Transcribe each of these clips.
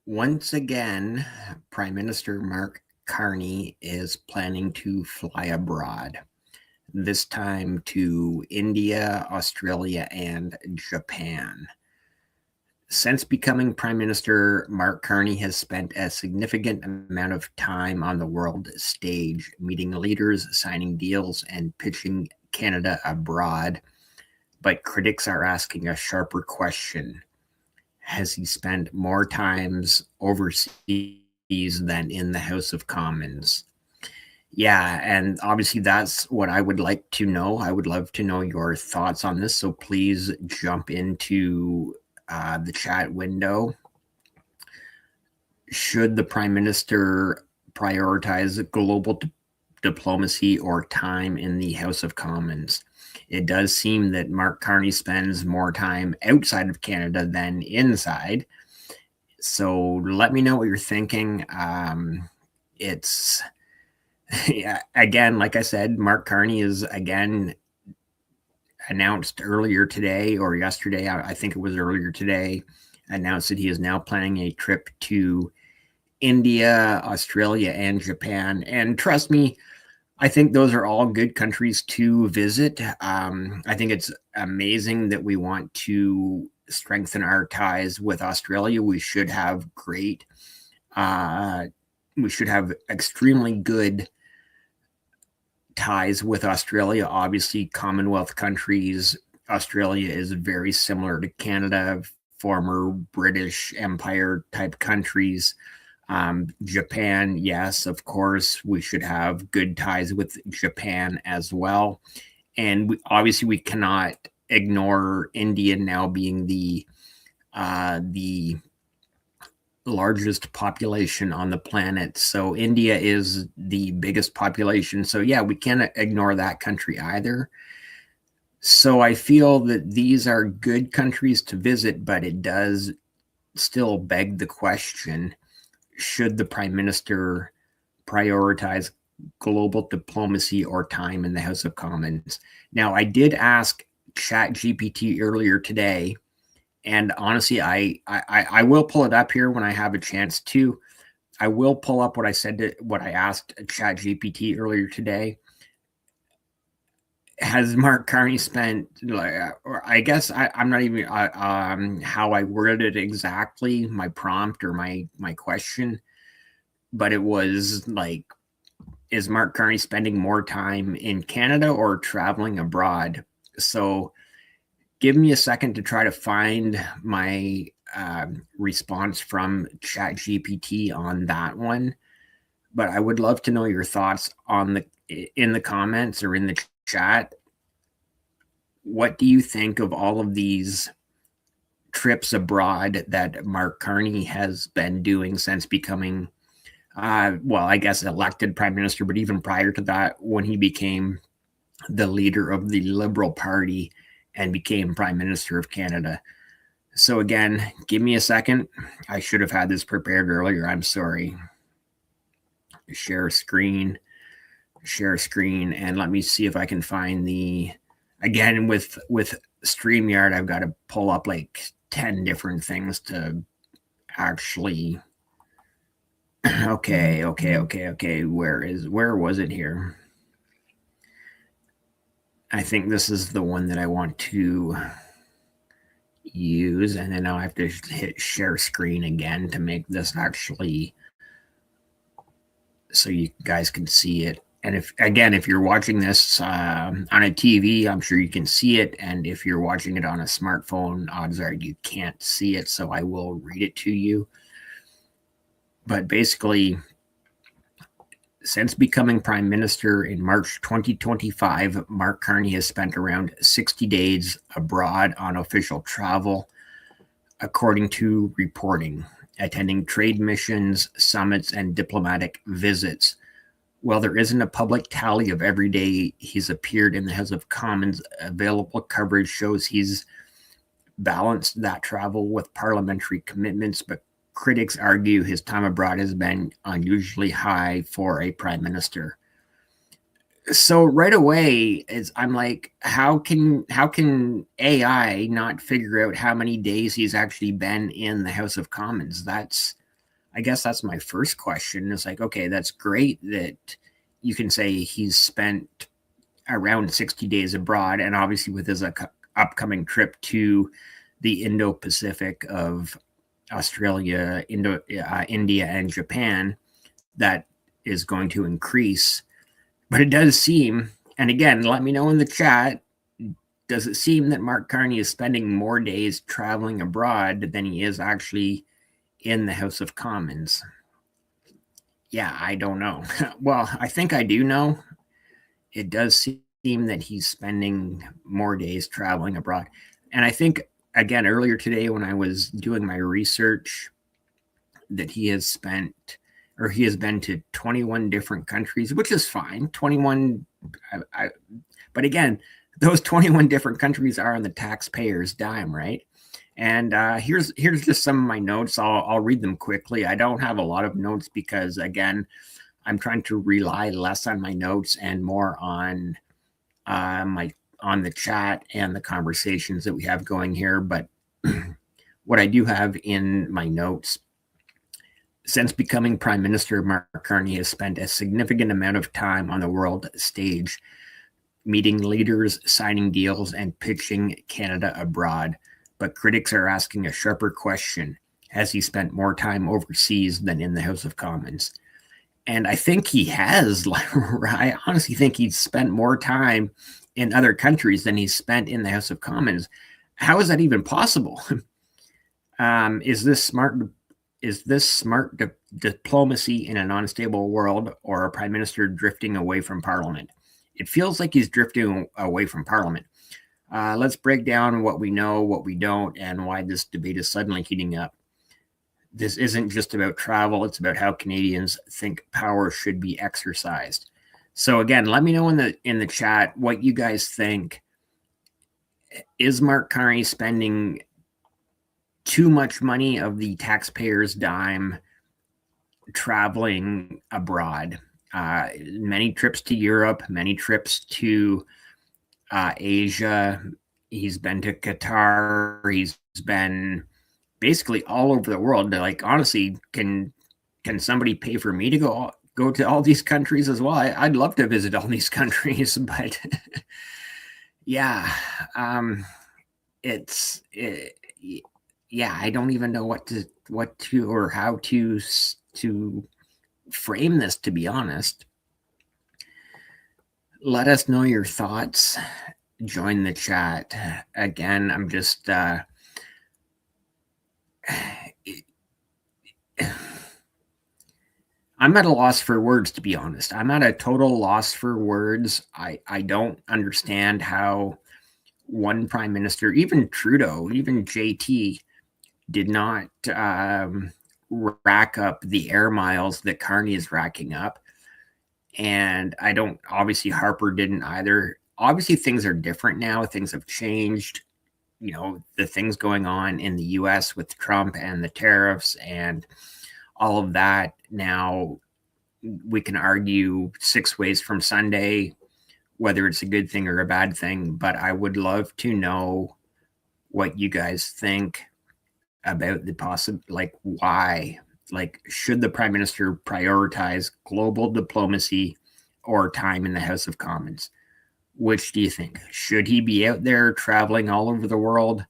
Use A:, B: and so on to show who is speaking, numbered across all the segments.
A: Once again, Prime Minister Mark Carney is planning to fly abroad, this time to India, Australia, and Japan. Since becoming Prime Minister, Mark Carney has spent a significant amount of time on the world stage, meeting leaders, signing deals, and pitching Canada abroad. But critics are asking a sharper question. Has he spent more times overseas than in the House of Commons? Yeah, and obviously that's what I would like to know. I would love to know your thoughts on this. So please jump into the chat window. Should the Prime Minister prioritize global diplomacy or time in the House of Commons? It does seem that Mark Carney spends more time outside of Canada than inside. So let me know what you're thinking. It's yeah, again, like I said, Mark Carney is again announced earlier today or yesterday. I think it was earlier today. Announced that he is now planning a trip to India, Australia, and Japan. And trust me, I think those are all good countries to visit. I think it's amazing that we want to strengthen our ties with Australia. We should have extremely good ties with Australia. Obviously, Commonwealth countries. Australia is very similar to Canada, former British Empire type countries. Japan, yes, of course, we should have good ties with Japan as well. And obviously, we cannot ignore India now being the largest population on the planet. So India is the biggest population. So yeah, we can't ignore that country either. So I feel that these are good countries to visit, but it does still beg the question, should the Prime Minister prioritize global diplomacy or time in the House of Commons? Now, I did ask ChatGPT earlier today, and honestly, I will pull it up here when I have a chance to. I will pull up what I asked ChatGPT earlier today. Has Mark Carney spent, or I guess I'm not even how I worded it exactly, my prompt or my question, but it was like, is Mark Carney spending more time in Canada or traveling abroad? So give me a second to try to find my response from ChatGPT on that one. But I would love to know your thoughts in the comments or in the chat. What do you think of all of these trips abroad that Mark Carney has been doing since becoming, I guess, elected Prime Minister, but even prior to that, when he became the leader of the Liberal Party and became Prime Minister of Canada? So again, give me a second. I should have had this prepared earlier. I'm sorry. Share screen, and let me see if I can find again, with StreamYard, I've got to pull up like 10 different things to actually. Okay. Where was it here? I think this is the one that I want to use, and then I'll have to hit share screen again to make this actually so you guys can see it. And if you're watching this on a TV, I'm sure you can see it. And if you're watching it on a smartphone, odds are you can't see it. So I will read it to you. But basically, since becoming Prime Minister in March 2025, Mark Carney has spent around 60 days abroad on official travel, according to reporting, attending trade missions, summits, and diplomatic visits. While there isn't a public tally of every day he's appeared in the House of Commons, available coverage shows he's balanced that travel with parliamentary commitments, but critics argue his time abroad has been unusually high for a prime minister. So right away, I'm like, how can AI not figure out how many days he's actually been in the House of Commons? That's I guess that's my first question. It's like, okay, that's great that you can say he's spent around 60 days abroad, and obviously with his upcoming trip to the Indo-Pacific of Australia, India, and Japan, that is going to increase. But it does seem, and again, let me know in the chat, does it seem that Mark Carney is spending more days traveling abroad than he is actually in the House of Commons? Yeah, I don't know. Well, I think I do know. It does seem that he's spending more days traveling abroad. And I think, again, earlier today when I was doing my research, that he has spent, or he has been to 21 different countries, which is fine. 21, but again, those 21 different countries are on the taxpayer's dime, right? And here's just some of my notes. I'll read them quickly. I don't have a lot of notes because, again, I'm trying to rely less on my notes and more on on the chat and the conversations that we have going here. But what I do have in my notes: since becoming Prime Minister, Mark Carney has spent a significant amount of time on the world stage, meeting leaders, signing deals, and pitching Canada abroad. But critics are asking a sharper question: has he spent more time overseas than in the House of Commons? And I think he has. I honestly think he's spent more time in other countries than he's spent in the House of Commons. How is that even possible? Is this smart? Is this smart diplomacy in an unstable world, or a prime minister drifting away from Parliament? It feels like he's drifting away from Parliament. Let's break down what we know, what we don't, and why this debate is suddenly heating up. This isn't just about travel. It's about how Canadians think power should be exercised. So again, let me know in the chat what you guys think. Is Mark Carney spending too much money of the taxpayer's dime traveling abroad? Many trips to Europe, many trips to Asia. He's been to Qatar. He's been basically all over the world. Like, honestly, can somebody pay for me to go to all these countries as well? I'd love to visit all these countries, but yeah, yeah, I don't even know what to or how to frame this, to be honest. Let us know your thoughts. Join the chat. Again, I'm just I'm at a loss for words, to be honest. I'm at a total loss for words. I don't understand how one prime minister, even Trudeau, even JT, did not rack up the air miles that Carney is racking up. And I don't, obviously Harper didn't either. Obviously things are different now. Things have changed. You know, the things going on in the US with Trump and the tariffs and all of that. Now we can argue 6 ways from Sunday whether it's a good thing or a bad thing, but I would love to know what you guys think about the possible, like, why, like, should the prime minister prioritize global diplomacy or time in the House of Commons? Which do you think? Should he be out there traveling all over the world?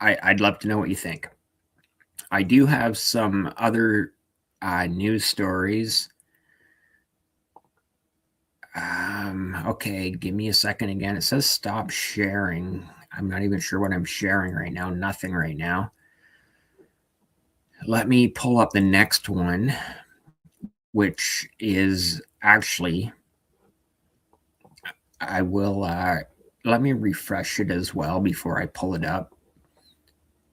A: I'd love to know what you think. I do have some other news stories. Okay, give me a second again. It says stop sharing. I'm not even sure what I'm sharing right now. Nothing right now. Let me pull up the next one, which is actually, I will, let me refresh it as well before I pull it up,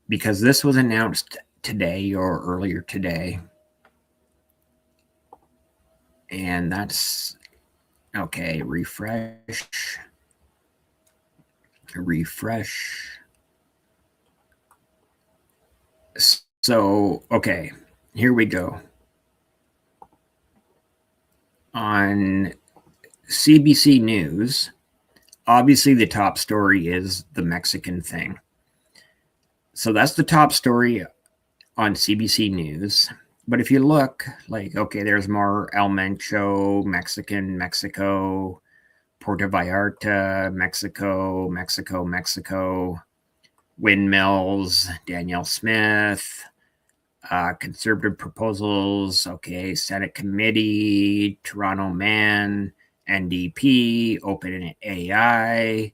A: because this was announced today or earlier today. And that's, okay, refresh. So, okay, here we go. On CBC News, obviously the top story is the Mexican thing. So that's the top story on CBC News. But if you look, like, okay, there's more El Mencho, Mexico, Puerto Vallarta, Mexico, windmills, Danielle Smith, conservative proposals, okay, Senate committee, Toronto Man, NDP, Open AI,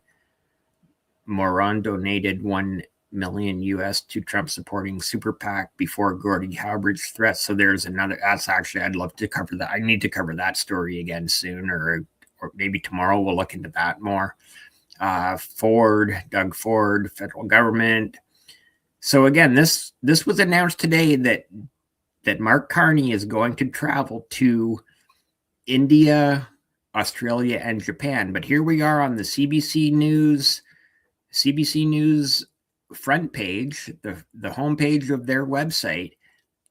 A: Moron donated $1 million US to Trump supporting super PAC before Gordie Howeridge threats. So there's another. That's actually, I'd love to cover that. I need to cover that story again soon, or maybe tomorrow. We'll look into that more. Doug Ford, federal government. So again, this was announced today that Mark Carney is going to travel to India, Australia, and Japan. But here we are on the CBC News front page, the homepage of their website,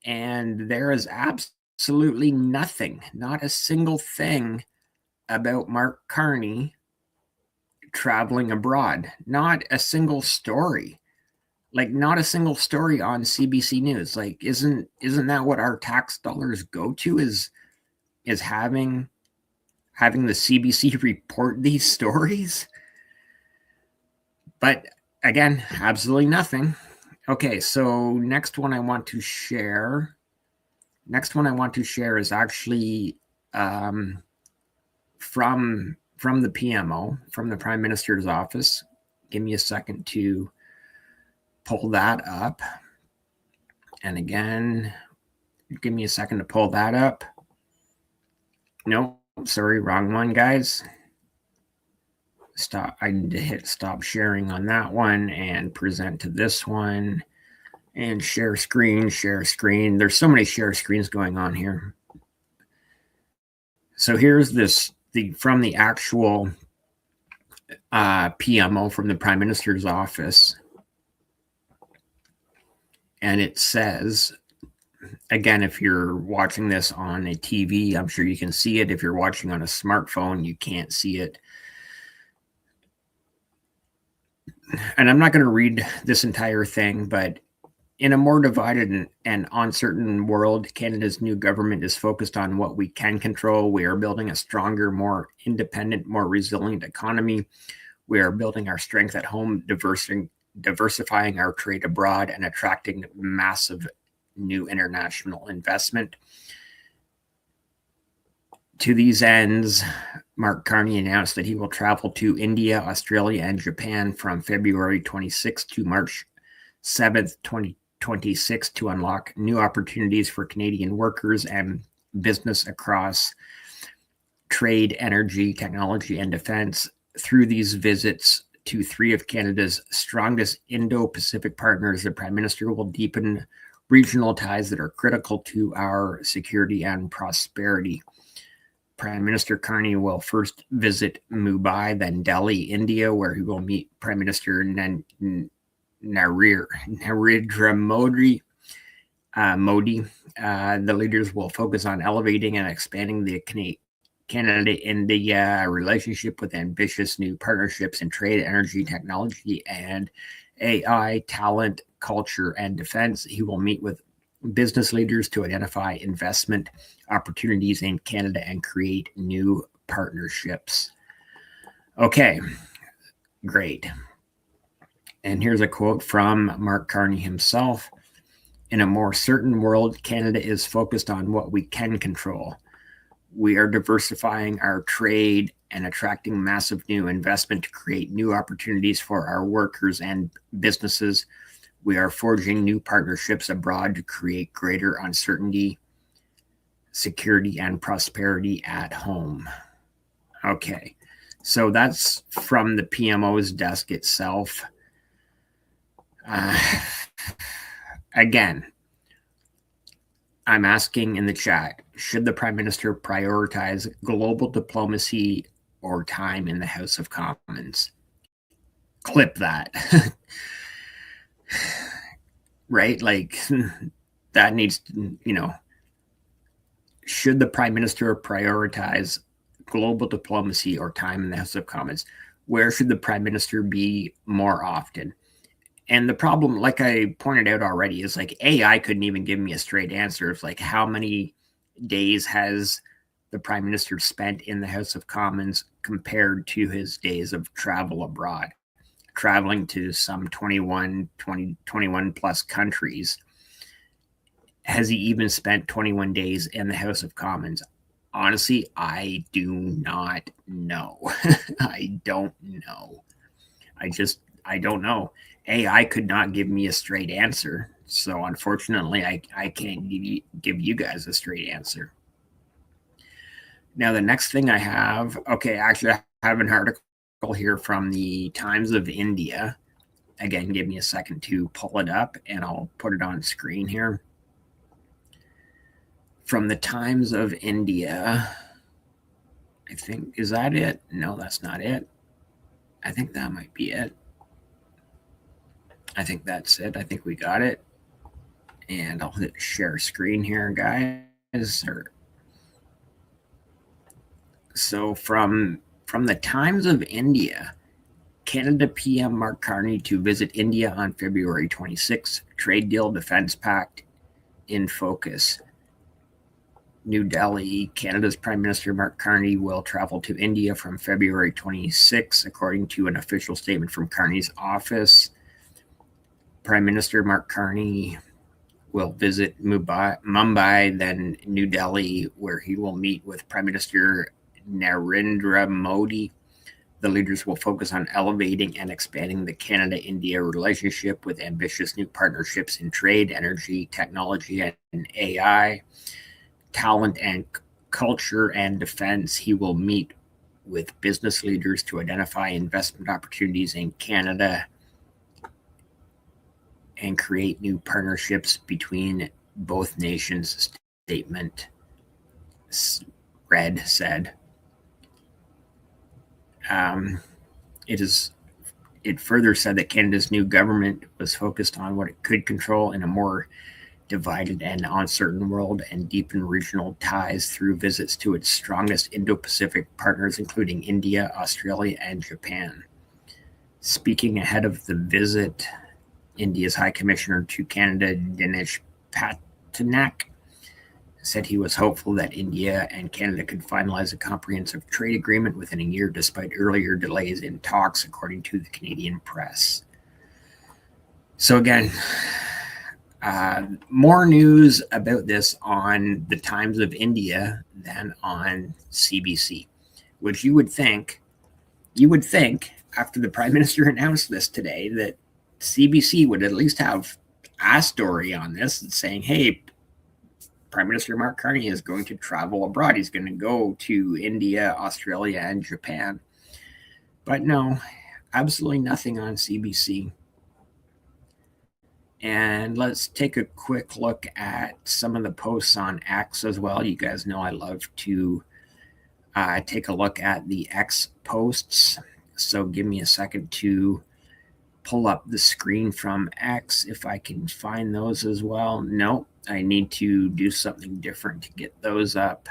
A: and there is absolutely nothing, not a single thing about Mark Carney traveling abroad. Not a single story. Like, not a single story on CBC News. Like, isn't that what our tax dollars go to, is having the CBC report these stories? But again, absolutely nothing. Okay, so next one I want to share is actually from the PMO, from the Prime Minister's office. Give me a second to pull that up. And again, give me a second to pull that up. No, sorry, wrong one, guys. Stop. I need to hit stop sharing on that one and present to this one. And share screen. There's so many share screens going on here. So here's from the actual PMO from the Prime Minister's office. And it says, again, if you're watching this on a TV, I'm sure you can see it. If you're watching on a smartphone, you can't see it. And I'm not going to read this entire thing, but in a more divided and uncertain world, Canada's new government is focused on what we can control. We are building a stronger, more independent, more resilient economy. We are building our strength at home, diversifying our trade abroad, and attracting massive new international investment. To these ends, Mark Carney announced that he will travel to India, Australia, and Japan from February 26th to March 7th, 2026 to unlock new opportunities for Canadian workers and business across trade, energy, technology, and defense. Through these visits to three of Canada's strongest Indo-Pacific partners, the Prime Minister will deepen regional ties that are critical to our security and prosperity. Prime Minister Carney will first visit Mumbai, then Delhi, India, where he will meet Prime Minister Narendra Modi. The leaders will focus on elevating and expanding the Canada-India relationship with ambitious new partnerships in trade, energy, technology, and AI, talent, culture, and defense. He will meet with business leaders to identify investment opportunities in Canada and create new partnerships. Okay, great. And here's a quote from Mark Carney himself. In a more certain world, Canada is focused on what we can control. We are diversifying our trade and attracting massive new investment to create new opportunities for our workers and businesses. We are forging new partnerships abroad to create greater uncertainty, security, and prosperity at home. Okay, so that's from the PMO's desk itself. Again, I'm asking in the chat, should the Prime Minister prioritize global diplomacy or time in the House of Commons? Clip that. Right? Like, that needs to, should the Prime Minister prioritize global diplomacy or time in the House of Commons? Where should the Prime Minister be more often? And the problem, like I pointed out already, is like AI couldn't even give me a straight answer. It's like, how many days has the Prime Minister spent in the House of Commons compared to his days of travel abroad, traveling to some 21 plus countries? Has he even spent 21 days in the House of Commons? Honestly, I do not know. I don't know. I don't know. AI could not give me a straight answer. So unfortunately, I can't give you guys a straight answer. Now, the next thing I have, okay, actually, I have an article here from the Times of India. Again, give me a second to pull it up, and I'll put it on screen here. From the Times of India, I think, is that it? No, that's not it. I think that might be it. I think that's it. I think we got it. And I'll hit share screen here, guys. So from the Times of India, Canada PM Mark Carney to visit India on February 26th. Trade deal, defense pact in focus. New Delhi, Canada's Prime Minister Mark Carney will travel to India from February 26, according to an official statement from Carney's office. Prime Minister Mark Carney will visit Mumbai, then New Delhi, where he will meet with Prime Minister Narendra Modi. The leaders will focus on elevating and expanding the Canada-India relationship with ambitious new partnerships in trade, energy, technology, and AI, talent and culture, and defense. He will meet with business leaders to identify investment opportunities in Canada and create new partnerships between both nations, statement said. It further said that Canada's new government was focused on what it could control in a more divided and uncertain world and deepen regional ties through visits to its strongest Indo-Pacific partners, including India, Australia, and Japan. Speaking ahead of the visit, India's High Commissioner to Canada, Dinesh Patnaik, said he was hopeful that India and Canada could finalize a comprehensive trade agreement within a year, despite earlier delays in talks, according to the Canadian press. So again, more news about this on the Times of India than on CBC, which you would think after the Prime Minister announced this today that CBC would at least have a story on this and saying, hey, Prime Minister Mark Carney is going to travel abroad. He's going to go to India, Australia, and Japan. But no, absolutely nothing on CBC. And let's take a quick look at some of the posts on X as well. You guys know I love to take a look at the X posts. So give me a second to pull up the screen from X if I can find those as well. No, I need to do something different to get those up.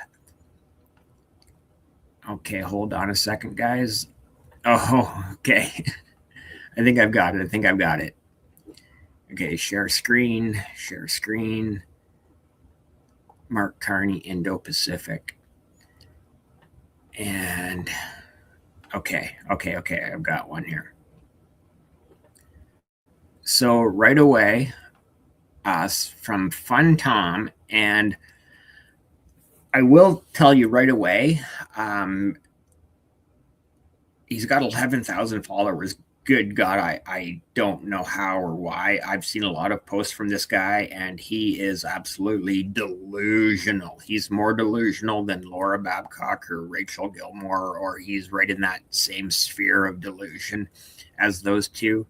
A: Okay, hold on a second, guys. Oh, okay. I think I've got it. Okay, share screen. Mark Carney Indo-Pacific. And okay, I've got one here. So right away, from Fun Tom, and I will tell you right away, he's got 11,000 followers. Good God, I don't know how or why. I've seen a lot of posts from this guy, and he is absolutely delusional. He's more delusional than Laura Babcock or Rachel Gilmore, or he's right in that same sphere of delusion as those two.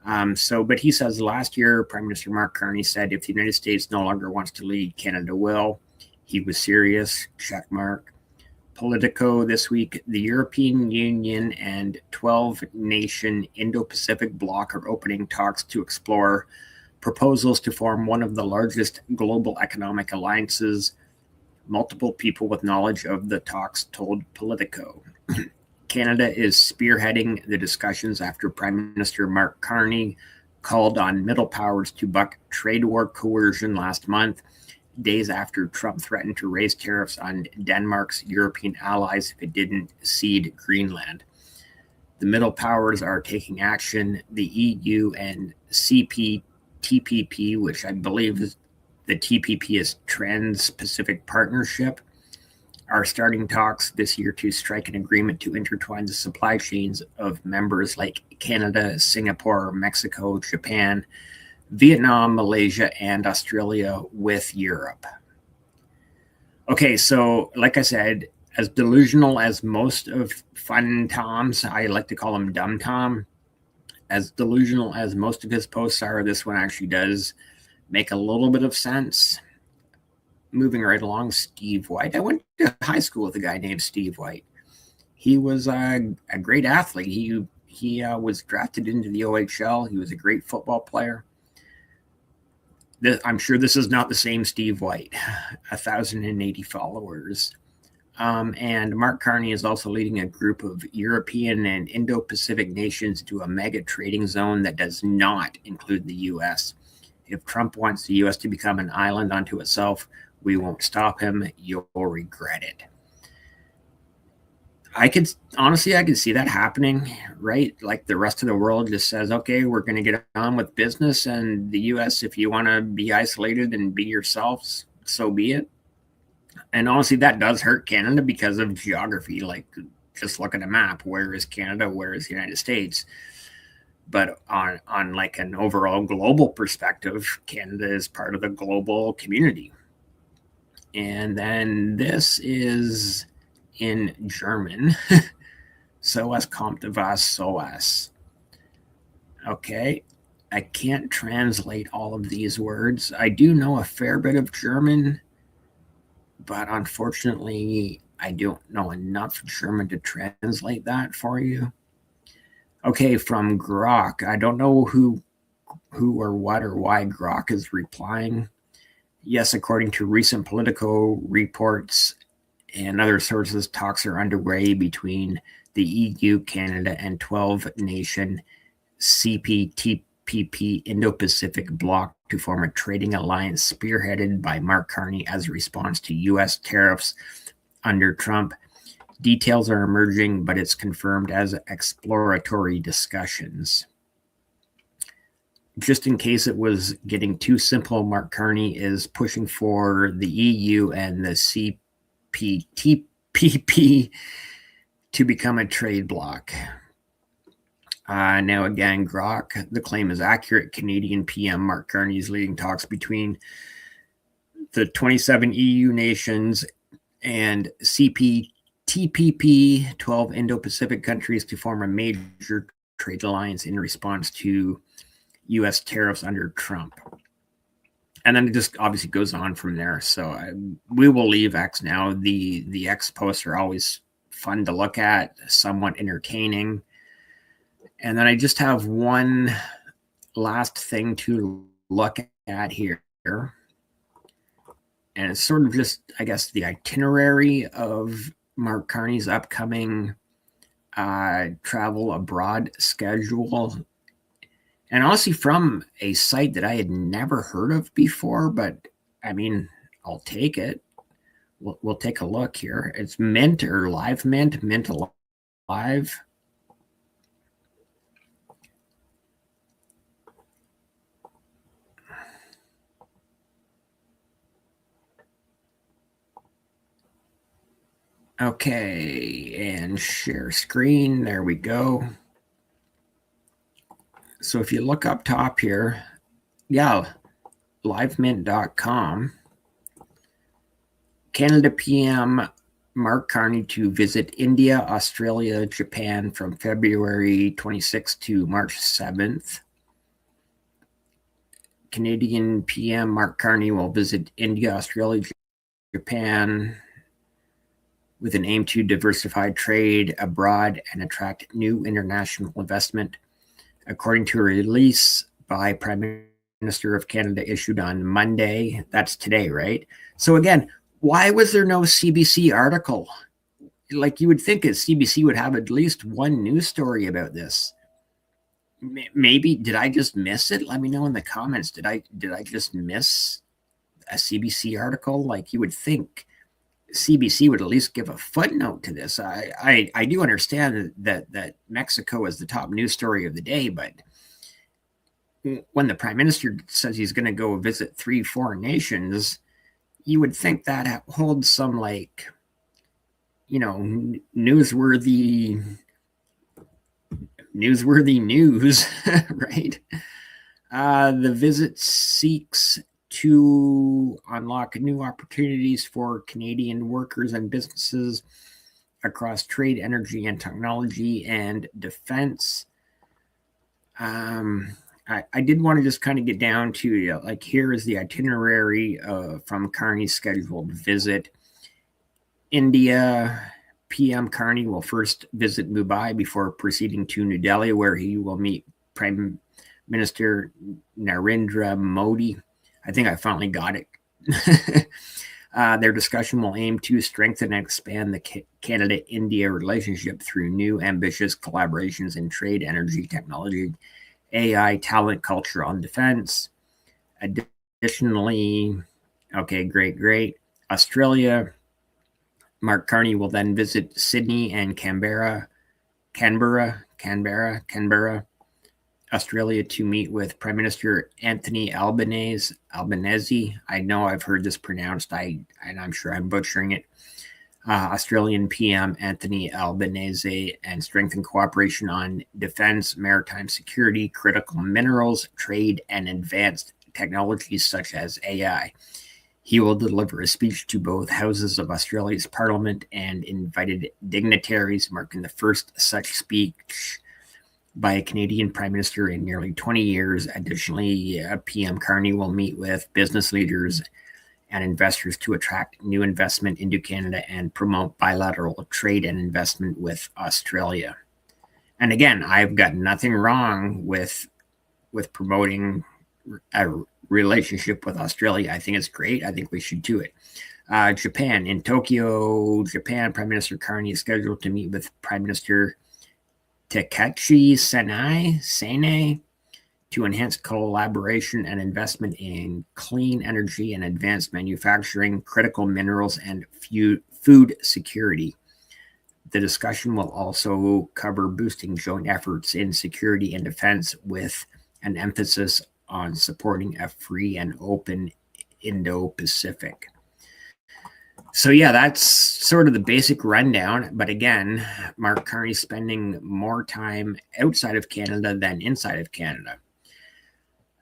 A: But he says last year, Prime Minister Mark Carney said if the United States no longer wants to lead, Canada will. He was serious, check mark. Politico this week, the European Union and 12-nation Indo-Pacific bloc are opening talks to explore proposals to form one of the largest global economic alliances. Multiple people with knowledge of the talks told Politico. Canada is spearheading the discussions after Prime Minister Mark Carney called on middle powers to buck trade war coercion last month, days after Trump threatened to raise tariffs on Denmark's European allies if it didn't cede Greenland. The middle powers are taking action. The EU and CPTPP, which I believe is the TPP is Trans-Pacific Partnership, are starting talks this year to strike an agreement to intertwine the supply chains of members like Canada, Singapore, Mexico, Japan, Vietnam, Malaysia, and Australia with Europe. Okay, so like I said, as delusional as most of Fun Tom's, I like to call him Dumb Tom, as delusional as most of his posts are, this one actually does make a little bit of sense. Moving right along, Steve White. I went to high school with a guy named Steve White. He was a great athlete. He was drafted into the OHL. He was a great football player. I'm sure this is not the same Steve White. 1,080 followers. And Mark Carney is also leading a group of European and Indo-Pacific nations to a mega trading zone that does not include the U.S. If Trump wants the U.S. to become an island unto itself, we won't stop him. You'll regret it. I could see that happening, right? Like the rest of the world just says, okay, we're going to get on with business. And the U.S., if you want to be isolated and be yourselves, so be it. And honestly, that does hurt Canada because of geography. Like, just look at a map. Where is Canada? Where is the United States? But on like an overall global perspective, Canada is part of the global community. And then this is in German. Sowas kommt was sowas. Okay. I can't translate all of these words. I do know a fair bit of German, but unfortunately, I don't know enough German to translate that for you. Okay, from Grok. I don't know who or what or why Grok is replying. Yes, according to recent Politico reports and other sources, talks are underway between the EU, Canada, and 12-nation CPTPP Indo-Pacific bloc to form a trading alliance spearheaded by Mark Carney as a response to U.S. tariffs under Trump. Details are emerging, but it's confirmed as exploratory discussions. Just in case it was getting too simple, Mark Carney is pushing for the EU and the CPTPP to become a trade bloc. Now, again, Grok, the claim is accurate. Canadian PM Mark Carney is leading talks between the 27 EU nations and CPTPP, 12 Indo-Pacific countries, to form a major trade alliance in response to U.S. tariffs under Trump. And then it just obviously goes on from there. So we will leave X now. The X posts are always fun to look at, somewhat entertaining. And then I just have one last thing to look at here. And it's sort of just, I guess, the itinerary of Mark Carney's upcoming travel abroad schedule. And honestly, from a site that I had never heard of before, but I mean, I'll take it. We'll take a look here. It's Mint or Live Mint, Mint Alive. Okay, and share screen. There we go. So if you look up top here, yeah, livemint.com, Canada PM Mark Carney to visit India, Australia, Japan from February 26th to March 7th. Canadian PM Mark Carney will visit India, Australia, Japan with an aim to diversify trade abroad and attract new international investment, according to a release by Prime Minister of Canada issued on Monday. That's today, right? So again, why was there no CBC article? Like, you would think that CBC would have at least one news story about this. maybe did I just miss it? Let me know in the comments. Did I just miss a CBC article? Like, you would think CBC would at least give a footnote to this. I do understand that Mexico is the top news story of the day, but when the Prime Minister says he's going to go visit 3 foreign nations, you would think that holds some, like, newsworthy news, right? The visit seeks to unlock new opportunities for Canadian workers and businesses across trade, energy, and technology and defense. I did want to just kind of get down to, like, here is the itinerary from Carney's scheduled visit. India, PM Carney will first visit Mumbai before proceeding to New Delhi, where he will meet Prime Minister Narendra Modi. I think I finally got it. Their discussion will aim to strengthen and expand the Canada-India relationship through new ambitious collaborations in trade, energy, technology, AI, talent, culture, on defense. Additionally, okay, great. Australia, Mark Carney will then visit Sydney and Canberra, Australia, to meet with Prime Minister Anthony Albanese. I know I've heard this pronounced, and I'm sure I'm butchering it. Australian PM Anthony Albanese, and strengthen cooperation on defense, maritime security, critical minerals, trade, and advanced technologies such as AI. He will deliver a speech to both houses of Australia's parliament and invited dignitaries, marking the first such speech by a Canadian Prime Minister in nearly 20 years. Additionally, PM Carney will meet with business leaders and investors to attract new investment into Canada and promote bilateral trade and investment with Australia. And again, I've got nothing wrong with promoting a relationship with Australia. I think it's great. I think we should do it. Japan. In Tokyo, Japan, Prime Minister Carney is scheduled to meet with Prime Minister Takeshi Sene to enhance collaboration and investment in clean energy and advanced manufacturing, critical minerals, and food security. The discussion will also cover boosting joint efforts in security and defense, with an emphasis on supporting a free and open Indo-Pacific. So yeah, that's sort of the basic rundown. But again, Mark Carney spending more time outside of Canada than inside of Canada.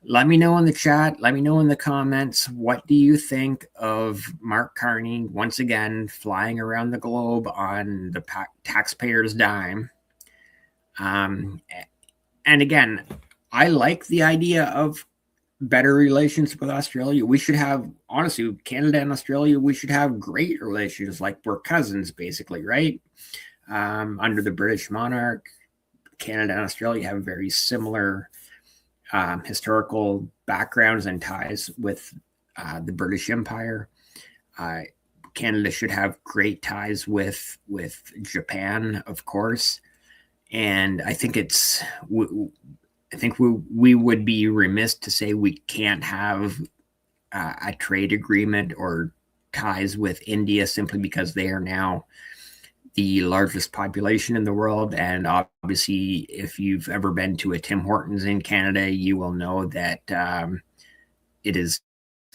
A: Let me know in the chat. Let me know in the comments. What do you think of Mark Carney, once again, flying around the globe on the taxpayers' dime? And again, I like the idea of better relations with Australia. We should have, honestly, Canada and Australia, we should have great relations, like we're cousins, basically, right? Under the British monarch, Canada and Australia have very similar historical backgrounds and ties with the British Empire. Canada should have great ties with Japan, of course. And I think we would be remiss to say we can't have a trade agreement or ties with India, simply because they are now the largest population in the world. And obviously, if you've ever been to a Tim Hortons in Canada, you will know that it is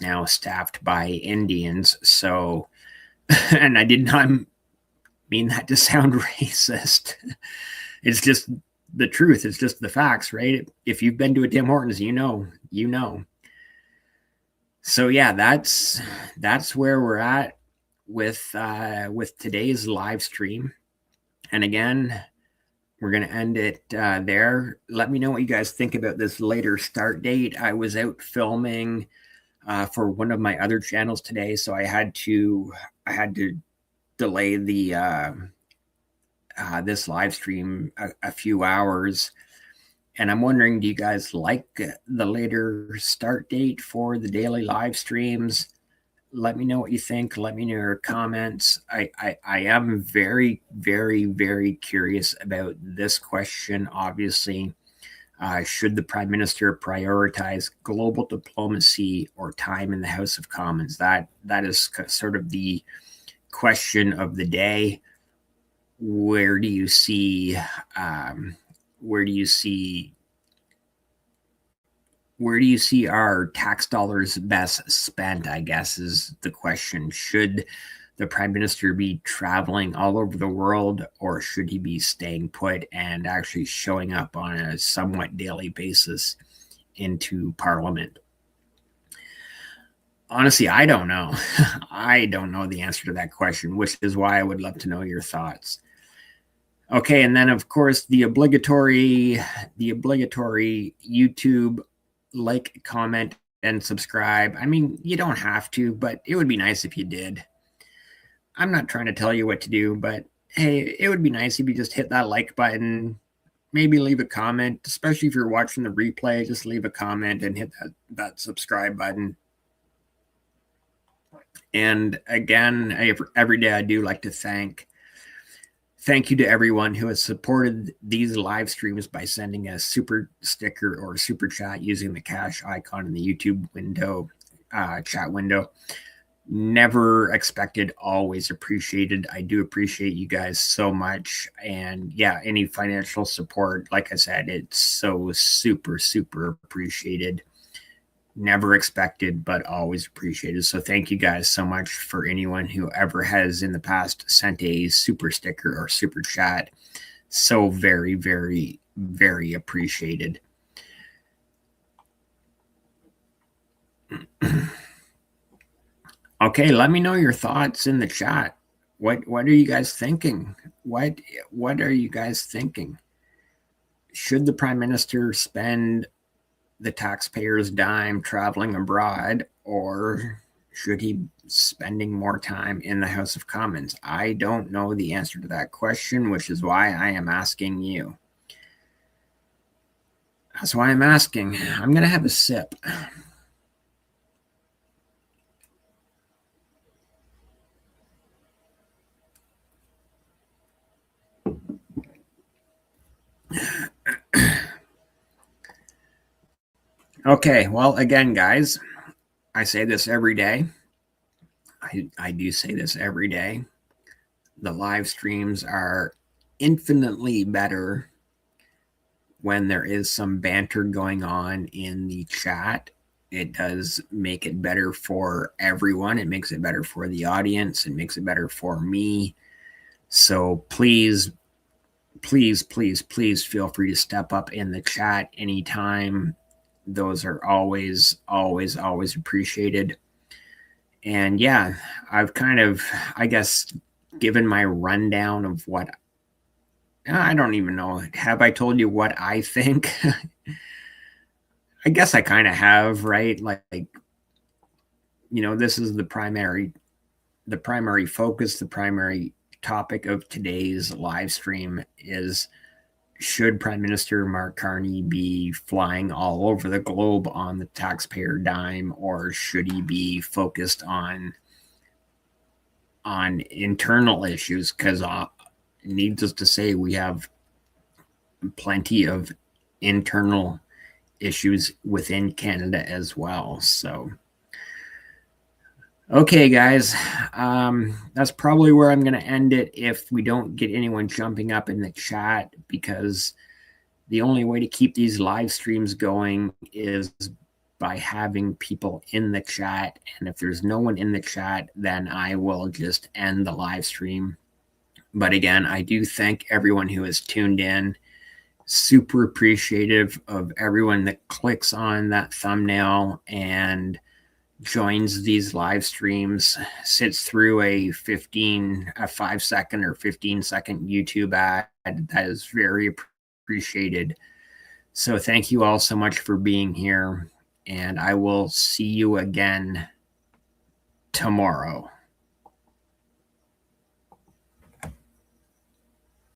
A: now staffed by Indians. So, and I did not mean that to sound racist. It's just the truth. It's just the facts, right? If you've been to a Tim Hortons, you know. So yeah, that's where we're at with today's live stream. And again, we're going to end it there. Let me know what you guys think about this later start date. I was out filming for one of my other channels today, so I had to delay the this live stream a few hours. And I'm wondering, do you guys like the later start date for the daily live streams? Let me know what you think. Let me know your comments. I am very, very, very curious about this question, obviously. Should the Prime Minister prioritize global diplomacy or time in the House of Commons? That is sort of the question of the day. Where do you see our tax dollars best spent, I guess, is the question. Should the Prime Minister be traveling all over the world, or should he be staying put and actually showing up on a somewhat daily basis into Parliament? Honestly, I don't know. I don't know the answer to that question, which is why I would love to know your thoughts. Okay, and then of course the obligatory YouTube like, comment, and subscribe. I mean, you don't have to, but it would be nice if you did. I'm not trying to tell you what to do, but hey, it would be nice if you just hit that like button, maybe leave a comment, especially if you're watching the replay, just leave a comment and hit that subscribe button. And again, every day I do like to thank you to everyone who has supported these live streams by sending a super sticker or super chat using the cash icon in the YouTube window, chat window. Never expected, always appreciated. I do appreciate you guys so much. And yeah, any financial support, like I said, it's so super, super appreciated. Never expected, but always appreciated. So thank you guys so much for anyone who ever has in the past sent a super sticker or super chat. So very, very, very appreciated. Okay, let me know your thoughts in the chat. What are you guys thinking? What are you guys thinking? Should the Prime Minister spend the taxpayer's dime traveling abroad, or should he be spending more time in the House of Commons? I don't know the answer to that question, which is why I am asking you. That's why I'm asking. I'm going to have a sip. Okay, well, again, guys, I say this every day. I do say this every day. The live streams are infinitely better when there is some banter going on in the chat. It does make it better for everyone. It makes it better for the audience. It makes it better for me. So please, please, please, please feel free to step up in the chat anytime. Those are always, always, always appreciated. And yeah, I've kind of, I guess, given my rundown of what, I don't even know. Have I told you what I think? I guess I kind of have, right? Like, you know, this is the primary focus, the primary topic of today's live stream is, should Prime Minister Mark Carney be flying all over the globe on the taxpayer dime, or should he be focused on internal issues? Because needless to say, we have plenty of internal issues within Canada as well. So, okay, guys, that's probably where I'm going to end it if we don't get anyone jumping up in the chat, because the only way to keep these live streams going is by having people in the chat. And if there's no one in the chat, then I will just end the live stream. But again, I do thank everyone who has tuned in. Super appreciative of everyone that clicks on that thumbnail and joins these live streams, sits through a 5-second or 15-second YouTube ad. That is very appreciated. So thank you all so much for being here, and I will see you again tomorrow.